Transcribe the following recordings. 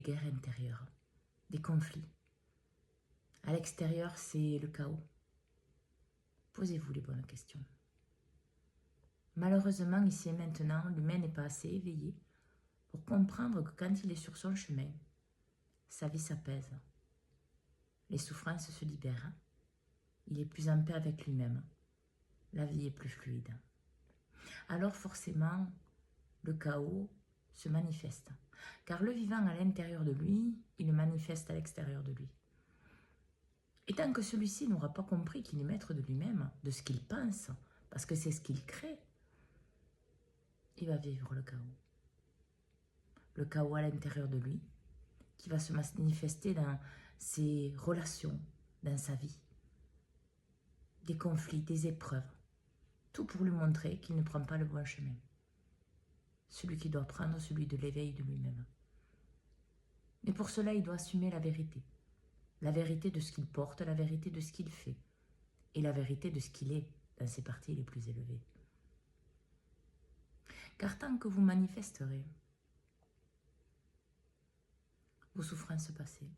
guerres intérieures, des conflits. À l'extérieur, c'est le chaos. Posez-vous les bonnes questions. Malheureusement, ici et maintenant, l'humain n'est pas assez éveillé pour comprendre que quand il est sur son chemin, sa vie s'apaise. Les souffrances se libèrent. Il est plus en paix avec lui-même. La vie est plus fluide. Alors forcément, le chaos se manifeste. Car le vivant à l'intérieur de lui, il le manifeste à l'extérieur de lui. Et tant que celui-ci n'aura pas compris qu'il est maître de lui-même, de ce qu'il pense, parce que c'est ce qu'il crée, il va vivre le chaos. Le chaos à l'intérieur de lui, qui va se manifester dans ses relations, dans sa vie. Des conflits, des épreuves, tout pour lui montrer qu'il ne prend pas le bon chemin. Celui qui doit prendre, celui de l'éveil de lui-même. Mais pour cela, il doit assumer la vérité. La vérité de ce qu'il porte, la vérité de ce qu'il fait. Et la vérité de ce qu'il est dans ses parties les plus élevées. Car tant que vous manifesterez vos souffrances passées,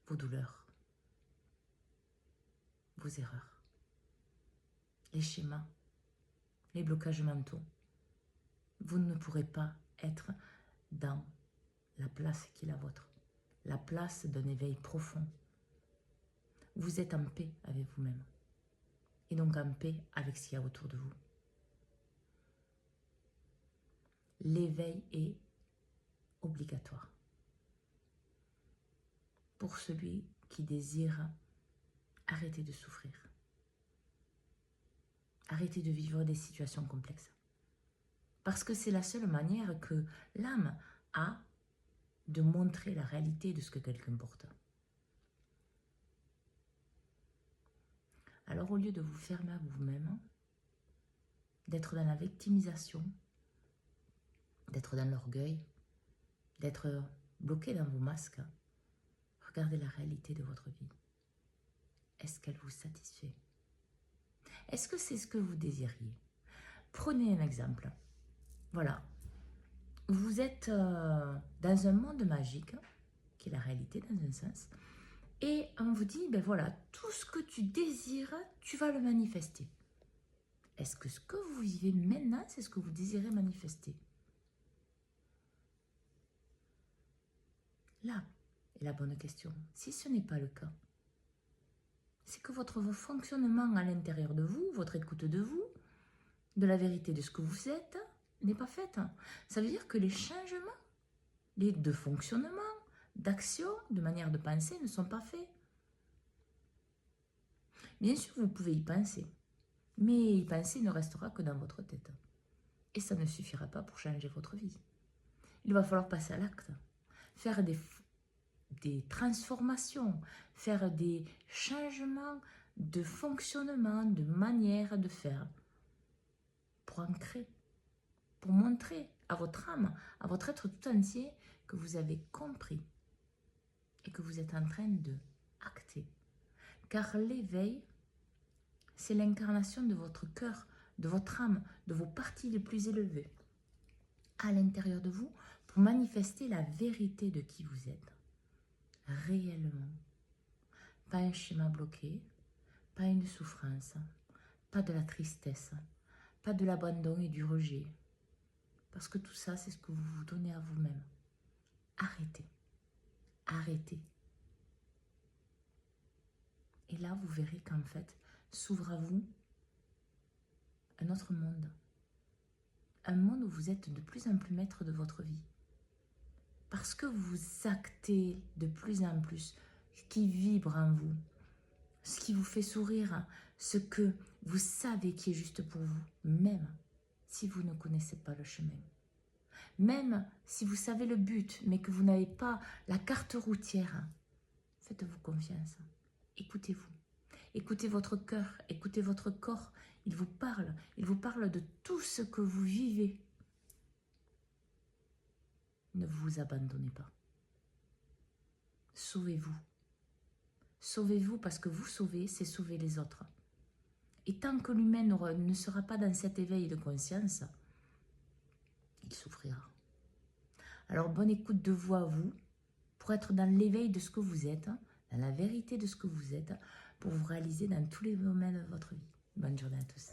vos douleurs, vos erreurs, les schémas, les blocages mentaux, vous ne pourrez pas être dans la place qui est la vôtre, la place d'un éveil profond. Vous êtes en paix avec vous-même et donc en paix avec ce qu'il y a autour de vous. L'éveil est obligatoire pour celui qui désire arrêter de souffrir, arrêter de vivre des situations complexes. Parce que c'est la seule manière que l'âme a de montrer la réalité de ce que quelqu'un porte. Alors au lieu de vous fermer à vous-même, d'être dans la victimisation, d'être dans l'orgueil, d'être bloqué dans vos masques, regardez la réalité de votre vie. Est-ce qu'elle vous satisfait? Est-ce que c'est ce que vous désiriez? Prenez un exemple. Voilà. Vous êtes dans un monde magique, qui est la réalité dans un sens, et on vous dit, ben voilà, tout ce que tu désires, tu vas le manifester. Est-ce que ce que vous vivez maintenant, c'est ce que vous désirez manifester? Là est la bonne question. Si ce n'est pas le cas, c'est que votre fonctionnement à l'intérieur de vous, votre écoute de vous, de la vérité de ce que vous êtes, n'est pas faite. Ça veut dire que les changements, de fonctionnement, d'action, de manière de penser ne sont pas faits. Bien sûr, vous pouvez y penser, mais y penser ne restera que dans votre tête. Et ça ne suffira pas pour changer votre vie. Il va falloir passer à l'acte, faire des transformations, faire des changements de fonctionnement, de manière de faire, pour ancrer, pour montrer à votre âme, à votre être tout entier, que vous avez compris et que vous êtes en train de acter. Car l'éveil, c'est l'incarnation de votre cœur, de votre âme, de vos parties les plus élevées, à l'intérieur de vous, pour manifester la vérité de qui vous êtes, réellement. Pas un schéma bloqué, pas une souffrance, pas de la tristesse, pas de l'abandon et du rejet. Parce que tout ça, c'est ce que vous vous donnez à vous-même. Arrêtez. Arrêtez. Et là, vous verrez qu'en fait, s'ouvre à vous un autre monde. Un monde où vous êtes de plus en plus maître de votre vie. Parce que vous actez de plus en plus ce qui vibre en vous, ce qui vous fait sourire, ce que vous savez qui est juste pour vous, même si vous ne connaissez pas le chemin. Même si vous savez le but, mais que vous n'avez pas la carte routière, faites-vous confiance. Écoutez-vous. Écoutez votre cœur, écoutez votre corps. Il vous parle de tout ce que vous vivez. Ne vous abandonnez pas. Sauvez-vous. Sauvez-vous parce que vous sauver, c'est sauver les autres. Et tant que l'humain ne sera pas dans cet éveil de conscience, il souffrira. Alors, bonne écoute de vous à vous, pour être dans l'éveil de ce que vous êtes, dans la vérité de ce que vous êtes, pour vous réaliser dans tous les domaines de votre vie. Bonne journée à tous.